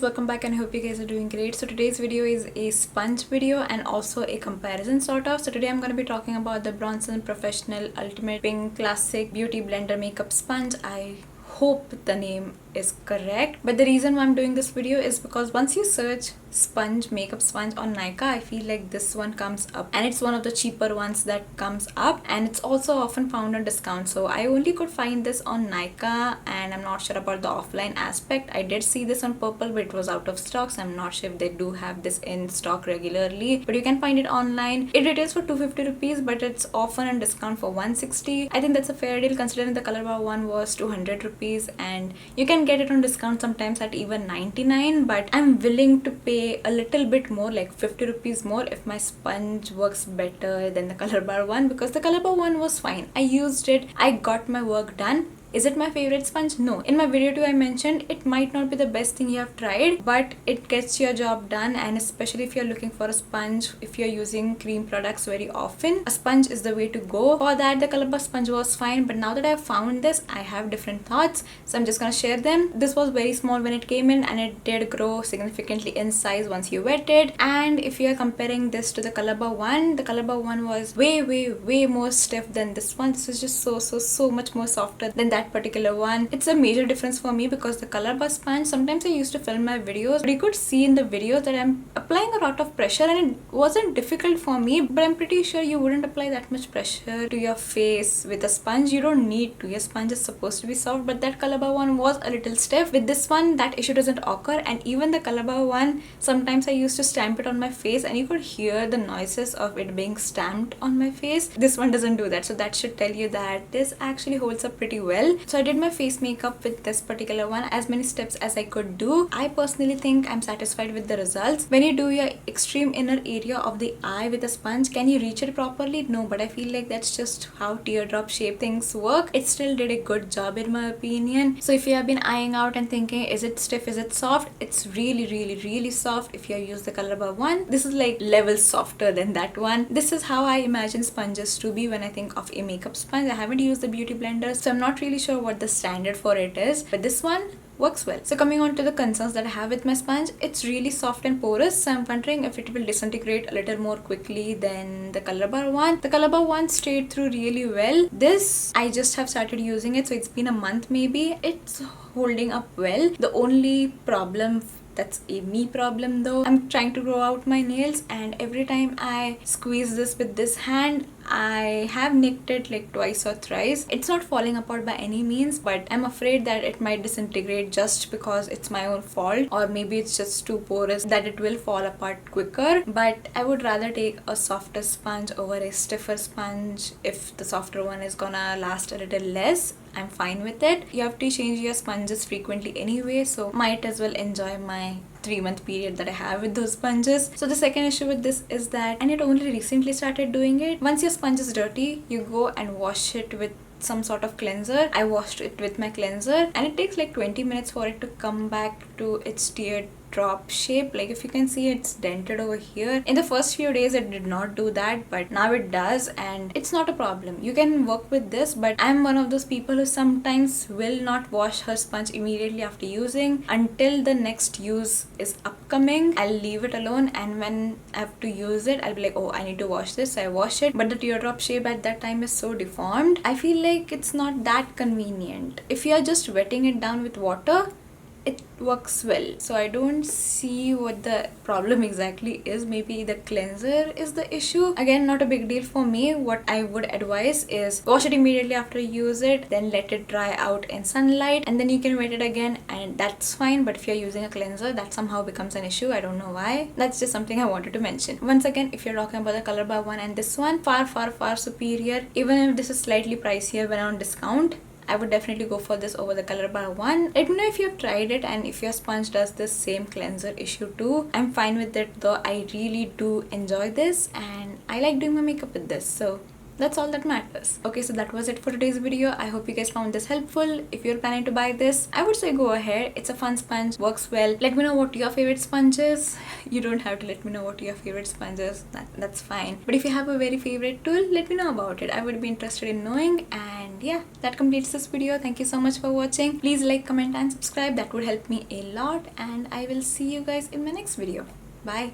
welcome back and I hope you guys are doing great. So today's video is a sponge video and also a comparison sort of. So today I'm going to be talking about the Bronson Professional Ultimate Pink Classic Beauty Blender Makeup Sponge. I hope the name is correct, but the reason why I'm doing this video is because once you search makeup sponge on Nykaa, I feel like this one comes up and it's one of the cheaper ones that comes up, and it's also often found on discount. So I only could find this on Nykaa and I'm not sure about the offline aspect. I did see this on Purple, but it was out of stock, so I'm not sure if they do have this in stock regularly, but you can find it online. It retails for 250 rupees, but it's often on discount for 160. I think that's a fair deal considering the Colorbar one was 200 rupees and you can get it on discount sometimes at even 99, but I'm willing to pay a little bit more, like 50 rupees more, if my sponge works better than the Colorbar one, because the Colorbar one was fine. I used it, I got my work done. Is it my favorite sponge? No. In my video too, I mentioned it might not be the best thing you have tried, but it gets your job done, and especially if you're looking for a sponge, if you're using cream products very often, a sponge is the way to go. For that, the Colorbar sponge was fine, but now that I've found this, I have different thoughts, so I'm just gonna share them. This was very small when it came in and it did grow significantly in size once you wet it, and if you're comparing this to the Colorbar one was way more stiff than this one. This is just so much more softer than that particular one. It's a major difference for me because the Colorbar sponge, sometimes I used to film my videos, but you could see in the videos that I'm applying a lot of pressure, and it wasn't difficult for me, but I'm pretty sure you wouldn't apply that much pressure to your face with a sponge. You don't need to. Your sponge is supposed to be soft, but that Colorbar one was a little stiff. With this one, that issue doesn't occur, and even the Colorbar one, sometimes I used to stamp it on my face and you could hear the noises of it being stamped on my face. This one doesn't do that, so that should tell you that this actually holds up pretty well. So I did my face makeup with this particular one, as many steps as I could do. I personally think I'm satisfied with the results. When you do your extreme inner area of the eye with a sponge, can you reach it properly? No, but I feel like that's just how teardrop shape things work. It still did a good job in my opinion. So if you have been eyeing out and thinking, is it stiff, is it soft? It's really soft if you use the Colorbar one. This is like levels softer than that one. This is how I imagine sponges to be when I think of a makeup sponge. I haven't used the beauty blender, so I'm not really sure what the standard for it is, but this one works well. So coming on to the concerns that I have with my sponge, it's really soft and porous, so I'm wondering if it will disintegrate a little more quickly than the Colorbar one. The Colorbar one stayed through really well. This, I just have started using it, so it's been a month maybe. It's holding up well. The only problem, that's a me problem though, I'm trying to grow out my nails, and every time I squeeze this with this hand, I have nicked it like twice or thrice. It's not falling apart by any means, but I'm afraid that it might disintegrate just because it's my own fault, or maybe it's just too porous that it will fall apart quicker. But I would rather take a softer sponge over a stiffer sponge. If the softer one is gonna last a little less, I'm fine with it. You have to change your sponges frequently anyway, so might as well enjoy my 3-month period that I have with those sponges. So the second issue with this is that, and it only recently started doing it, once your sponge is dirty, you go and wash it with some sort of cleanser. I washed it with my cleanser and it takes like 20 minutes for it to come back to its teardrop shape. Like if you can see, it's dented over here. In the first few days it did not do that, but now it does, and it's not a problem. You can work with this, but I'm one of those people who sometimes will not wash her sponge immediately after using until the next use is upcoming. I'll leave it alone, and when I have to use it, I'll be like, oh, I need to wash this, so I wash it, but the teardrop shape at that time is so deformed. I feel like it's not that convenient. If you're just wetting it down with water, it works well. So I don't see what the problem exactly is. Maybe the cleanser is the issue. Again, not a big deal for me. What I would advise is wash it immediately after you use it, then let it dry out in sunlight, and then you can wet it again, and that's fine. But if you're using a cleanser, that somehow becomes an issue. I don't know why. That's just something I wanted to mention. Once again, if you're talking about the Colorbar one and this one, far superior. Even if this is slightly pricier when on discount, I would definitely go for this over the Colorbar one. Let me know if you have tried it and if your sponge does this same cleanser issue too. I'm fine with it though. I really do enjoy this and I like doing my makeup with this. So That's all that matters. Okay, so that was it for today's video. I hope you guys found this helpful. If you're planning to buy this, I would say go ahead. It's a fun sponge, works well. Let me know what your favorite sponge is. You don't have to let me know what your favorite sponge is. That's fine. But if you have a very favorite tool, let me know about it. I would be interested in knowing. And yeah, that completes this video. Thank you so much for watching. Please like, comment and subscribe. That would help me a lot. And I will see you guys in my next video. Bye.